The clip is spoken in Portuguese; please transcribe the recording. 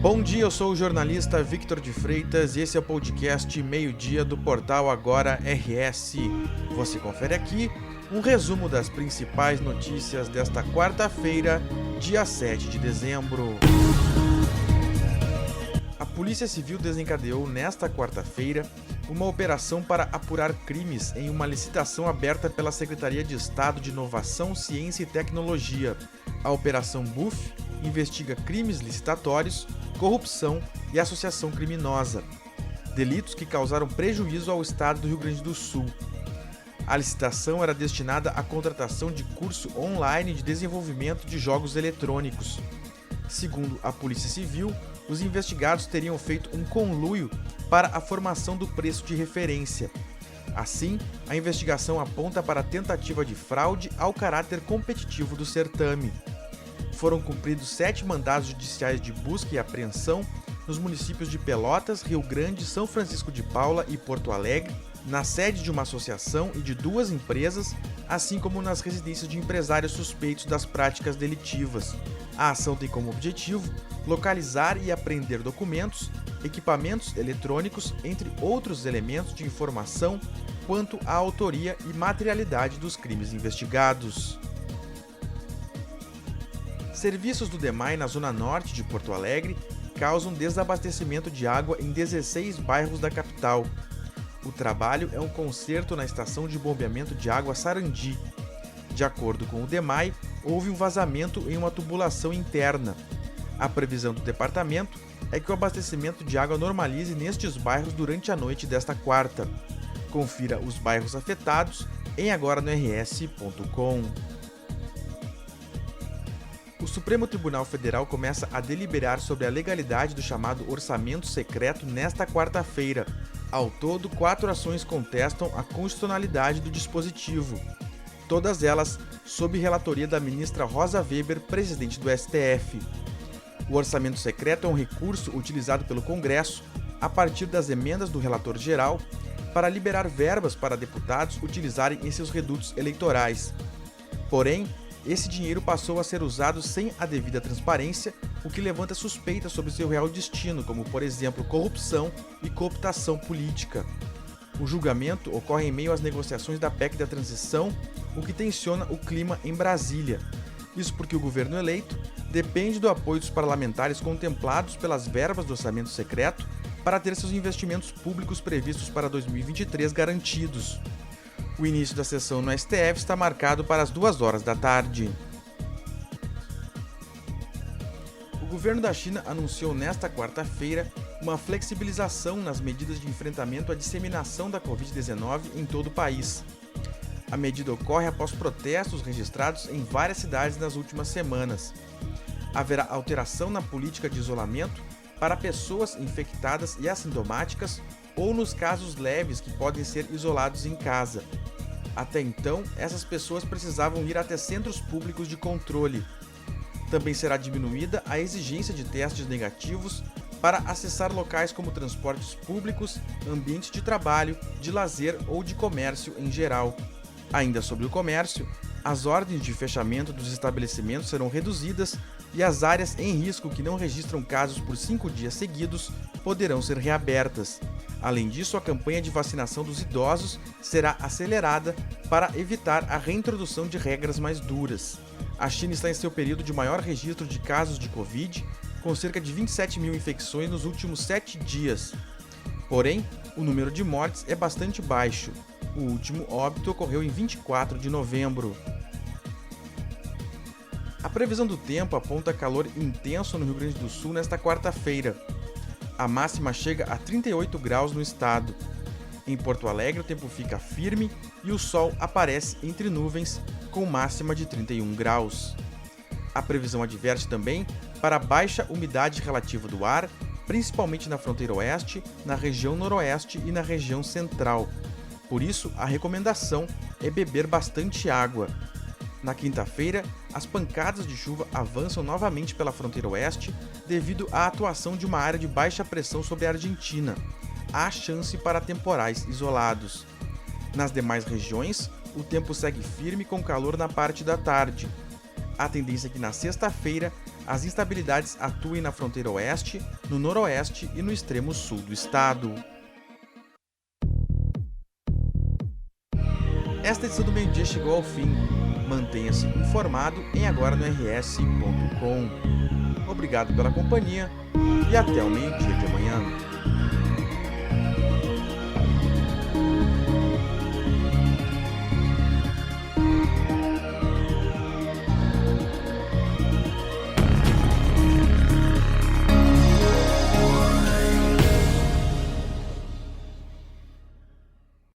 Bom dia, eu sou o jornalista Victor de Freitas e esse é o podcast Meio-Dia do portal Agora RS. Você confere aqui um resumo das principais notícias desta quarta-feira, dia 7 de dezembro. A Polícia Civil desencadeou nesta quarta-feira uma operação para apurar crimes em uma licitação aberta pela Secretaria de Estado de Inovação, Ciência e Tecnologia. A Operação BUF investiga crimes licitatórios, corrupção e associação criminosa, delitos que causaram prejuízo ao Estado do Rio Grande do Sul. A licitação era destinada à contratação de curso online de desenvolvimento de jogos eletrônicos. Segundo a Polícia Civil, os investigados teriam feito um conluio para a formação do preço de referência. Assim, a investigação aponta para a tentativa de fraude ao caráter competitivo do certame. Foram cumpridos 7 mandados judiciais de busca e apreensão nos municípios de Pelotas, Rio Grande, São Francisco de Paula e Porto Alegre, na sede de uma associação e de 2 empresas, assim como nas residências de empresários suspeitos das práticas delitivas. A ação tem como objetivo localizar e apreender documentos, equipamentos eletrônicos, entre outros elementos de informação quanto à autoria e materialidade dos crimes investigados. Serviços do DEMAI na zona norte de Porto Alegre causam desabastecimento de água em 16 bairros da capital. O trabalho é um conserto na estação de bombeamento de água Sarandi. De acordo com o DEMAI, houve um vazamento em uma tubulação interna. A previsão do departamento é que o abastecimento de água normalize nestes bairros durante a noite desta quarta. Confira os bairros afetados em agoranors.com. O Supremo Tribunal Federal começa a deliberar sobre a legalidade do chamado orçamento secreto nesta quarta-feira. Ao todo, 4 ações contestam a constitucionalidade do dispositivo. Todas elas sob relatoria da ministra Rosa Weber, presidente do STF. O orçamento secreto é um recurso utilizado pelo Congresso, a partir das emendas do relator geral, para liberar verbas para deputados utilizarem em seus redutos eleitorais. Porém, esse dinheiro passou a ser usado sem a devida transparência, o que levanta suspeitas sobre seu real destino, como, por exemplo, corrupção e cooptação política. O julgamento ocorre em meio às negociações da PEC da transição, o que tensiona o clima em Brasília. Isso porque o governo eleito depende do apoio dos parlamentares contemplados pelas verbas do orçamento secreto para ter seus investimentos públicos previstos para 2023 garantidos. O início da sessão no STF está marcado para as 2 da tarde. O governo da China anunciou nesta quarta-feira uma flexibilização nas medidas de enfrentamento à disseminação da Covid-19 em todo o país. A medida ocorre após protestos registrados em várias cidades nas últimas semanas. Haverá alteração na política de isolamento para pessoas infectadas e assintomáticas ou nos casos leves que podem ser isolados em casa. Até então, essas pessoas precisavam ir até centros públicos de controle. Também será diminuída a exigência de testes negativos para acessar locais como transportes públicos, ambientes de trabalho, de lazer ou de comércio em geral. Ainda sobre o comércio, as ordens de fechamento dos estabelecimentos serão reduzidas e as áreas em risco que não registram casos por 5 dias seguidos poderão ser reabertas. Além disso, a campanha de vacinação dos idosos será acelerada para evitar a reintrodução de regras mais duras. A China está em seu período de maior registro de casos de Covid, com cerca de 27 mil infecções nos últimos 7 dias. Porém, o número de mortes é bastante baixo. O último óbito ocorreu em 24 de novembro. A previsão do tempo aponta calor intenso no Rio Grande do Sul nesta quarta-feira. A máxima chega a 38 graus no estado. Em Porto Alegre, o tempo fica firme e o sol aparece entre nuvens, com máxima de 31 graus. A previsão adverte também para baixa umidade relativa do ar, principalmente na fronteira oeste, na região noroeste e na região central. Por isso, a recomendação é beber bastante água. Na quinta-feira, as pancadas de chuva avançam novamente pela fronteira oeste devido à atuação de uma área de baixa pressão sobre a Argentina. Há chance para temporais isolados. Nas demais regiões, o tempo segue firme com calor na parte da tarde. A tendência é que na sexta-feira as instabilidades atuem na fronteira oeste, no noroeste e no extremo sul do estado. Esta edição do Meio-Dia chegou ao fim. Mantenha-se informado em agora-no-rs.com. Obrigado pela companhia e até o meio-dia de amanhã.